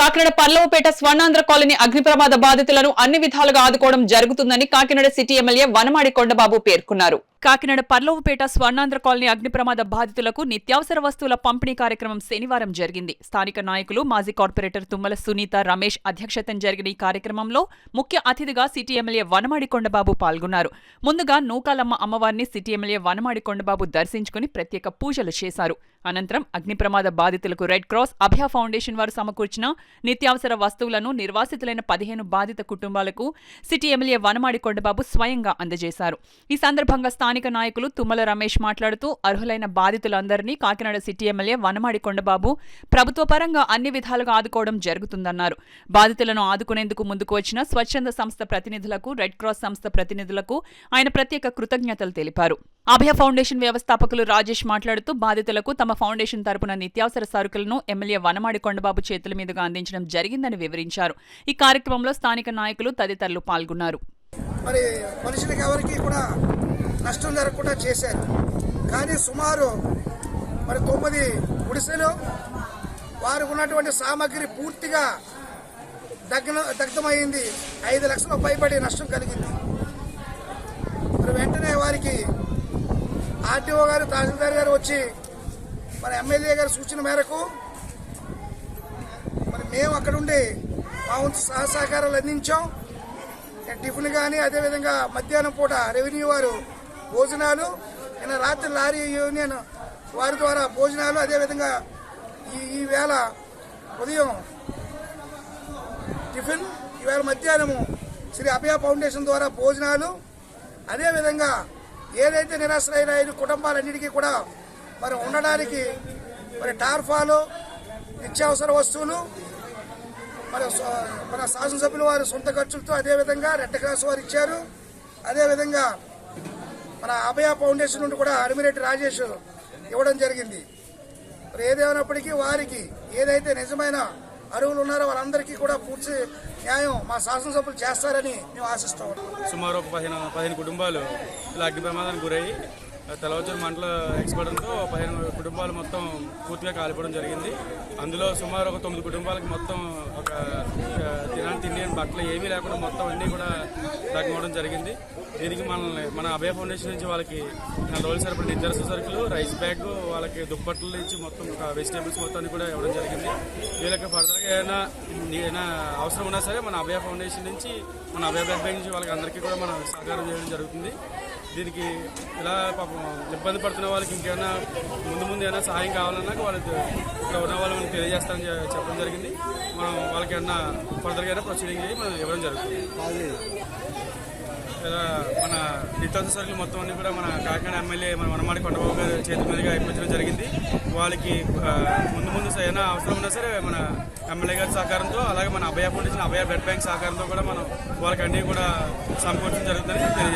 Kakinada పర్లవపేట Swarnandhra colony అగ్ని ప్రమాద బాధితులను అన్ని విధాలుగా ఆదుకోవడం జరుగుతుందని కాకినాడ సిటీ ఎమ్మెల్యే వనమాడి కొండబాబు పేర్కొన్నారు. కాకినాడ పర్లవపేట స్వర్ణాంధ్ర కాలనీ అగ్ని ప్రమాద బాధితులకు నిత్యావసర వస్తువుల పంపిణీ కార్యక్రమం శనివారం జరిగింది. స్థానిక నాయకులు మాజీ కార్పొరేటర్ తుమ్మల సునీత రమేష్ అధ్యక్షతన జరిగిన ఈ కార్యక్రమంలో ముఖ్య అతిథిగా సిటీ ఎమ్మెల్యే వనమాడి కొండబాబు పాల్గొన్నారు. ముందుగా నూకాలమ్మ అమ్మవారిని సిటీ ఎమ్మెల్యే వనమాడి కొండబాబు దర్శించుకుని ప్రత్యేక పూజలు చేశారు. అనంతరం అగ్ని ప్రమాద బాధితులకు రెడ్ క్రాస్, అభయ ఫౌండేషన్ వారు సమకూర్చిన నిత్యావసర వస్తువులను నిర్వాసితులైన 15 బాధిత కుటుంబాలకు సిటీ ఎమ్మెల్యే వనమాడి కొండబాబు స్వయంగా అందజేశారు. ఈ సందర్భంగా స్థానిక నాయకులు తుమ్మల రమేష్ మాట్లాడుతూ అర్హులైన బాధితులందరినీ కాకినాడ సిటీ ఎమ్మెల్యే వనమాడి కొండబాబు ప్రభుత్వ పరంగా అన్ని విధాలుగా ఆదుకోవడం జరుగుతుందన్నారు. బాధితులను ఆదుకునేందుకు ముందుకు వచ్చిన స్వచ్ఛంద సంస్థ ప్రతినిధులకు, రెడ్ క్రాస్ సంస్థ ప్రతినిధులకు ఆయన ప్రత్యేక కృతజ్ఞతలు తెలిపారు. అభయ ఫౌండేషన్ వ్యవస్థాపకులు రాజేష్ మాట్లాడుతూ బాధితులకు తమ ఫౌండేషన్ తరపున నిత్యావసర సరుకులను ఎమ్మెల్యే వనమాడి కొండబాబు చేతుల మీదుగా అందించడం జరిగిందని వివరించారు. ఈ కార్యక్రమంలో స్థానిక నాయకులు తదితరులు పాల్గొన్నారు. మరి మనుషులకు ఎవరికి కూడా నష్టం జరగకుండా చేశారు. కానీ సుమారు 9 గుడిసెలు వారికి ఉన్నటువంటి సామాగ్రి పూర్తిగా దగ్ధమైంది. 5 లక్షల పైబడి నష్టం కలిగింది. మరి వెంటనే వారికి ఆర్టీఓ గారు, తహసీల్దార్ గారు వచ్చి మన ఎమ్మెల్యే గారి సూచన మేరకు మరి మేము అక్కడుండి మా వంతు సహకారాలు అందించాం. టిఫిన్ కానీ, అదేవిధంగా మధ్యాహ్నం పూట రెవెన్యూ వారు భోజనాలు, రాత్రి లారీ యూనియన్ వారి ద్వారా భోజనాలు, అదేవిధంగా ఈ వేళ ఉదయం టిఫిన్, ఈవేళ మధ్యాహ్నము శ్రీ అభయ ఫౌండేషన్ ద్వారా భోజనాలు, అదేవిధంగా ఏదైతే నిరాశ్రయులైన కుటుంబాలన్నిటికీ కూడా మరి ఉండడానికి మరి టార్ఫాలు, నిత్యావసర వస్తువులు మన శాసనసభ్యులు వారి సొంత ఖర్చులతో, అదేవిధంగా రెడ్ క్రాస్ వారు ఇచ్చారు. అదేవిధంగా మన అభయ ఫౌండేషన్ నుండి కూడా అడిమిరెడ్డి రాజేష్ ఇవ్వడం జరిగింది. మరి ఏదేమైనప్పటికీ వారికి ఏదైతే నిజమైన అర్హులు ఉన్నారో వాళ్ళందరికీ కూడా పూర్తి న్యాయం మా శాసనసభ్యులు చేస్తారని మేము ఆశిస్తాం. సుమారు ఒక 15 కుటుంబాలు ఇలా అగ్ని ప్రమాదానికి గురయ్యి తెలవచూరు మంటలు ఎక్స్పడంతో 15 కుటుంబాలు మొత్తం పూర్తిగా కాలిపోవడం జరిగింది. అందులో సుమారు ఒక 9 కుటుంబాలకు మొత్తం ఒక తిండి బట్టలు ఏమీ లేకుండా మొత్తం అన్నీ కూడా తగ్గడం జరిగింది. దీనికి మన అభయ ఫౌండేషన్ నుంచి వాళ్ళకి 4 రోజులు సరిపడిన నిత్యావసర సరుకులు, రైస్ బ్యాగ్, వాళ్ళకి దుప్పట్లు ఇచ్చి మొత్తం వెజిటేబుల్స్ మొత్తాన్ని కూడా ఇవ్వడం జరిగింది. వీళ్ళకి ఫర్దర్గా ఏదైనా అవసరం ఉన్నా సరే మన అభయ ఫౌండేషన్ నుంచి, మన అభయ బ్లడ్ బ్యాంక్ నుంచి వాళ్ళకి అందరికీ కూడా మనం సహకారం చేయడం జరుగుతుంది. దీనికి ఇలా పాపం ఇబ్బంది పడుతున్న వాళ్ళకి ఇంకేమైనా ముందు ఏమైనా సహాయం కావాలన్నా వాళ్ళకి ఇక్కడ ఉన్న వాళ్ళు మనకి తెలియజేస్తామని చెప్పడం జరిగింది. మనం వాళ్ళకి ఏమన్నా ఫర్దర్గా ప్రొసీడింగ్ చేసి మనం ఇవ్వడం జరుగుతుంది. ఇలా మన నిత్యావసర సరుకులు మొత్తం అన్ని కూడా మన కాకినాడ ఎమ్మెల్యే మన వనమాడి కొండబాబు గారి చేతుల మీదుగా ఇప్పించడం జరిగింది. వాళ్ళకి ముందు ఏమైనా అవసరం ఉన్నా సరే మన ఎమ్మెల్యే గారి సహకారంతో, అలాగే మన అభయ ఫౌండేషన్, అభయ బ్లడ్ బ్యాంక్ సహకారంతో కూడా మనం వాళ్ళకి అన్నీ కూడా సమకూర్చడం జరుగుతుందని తెలియజేస్తాం.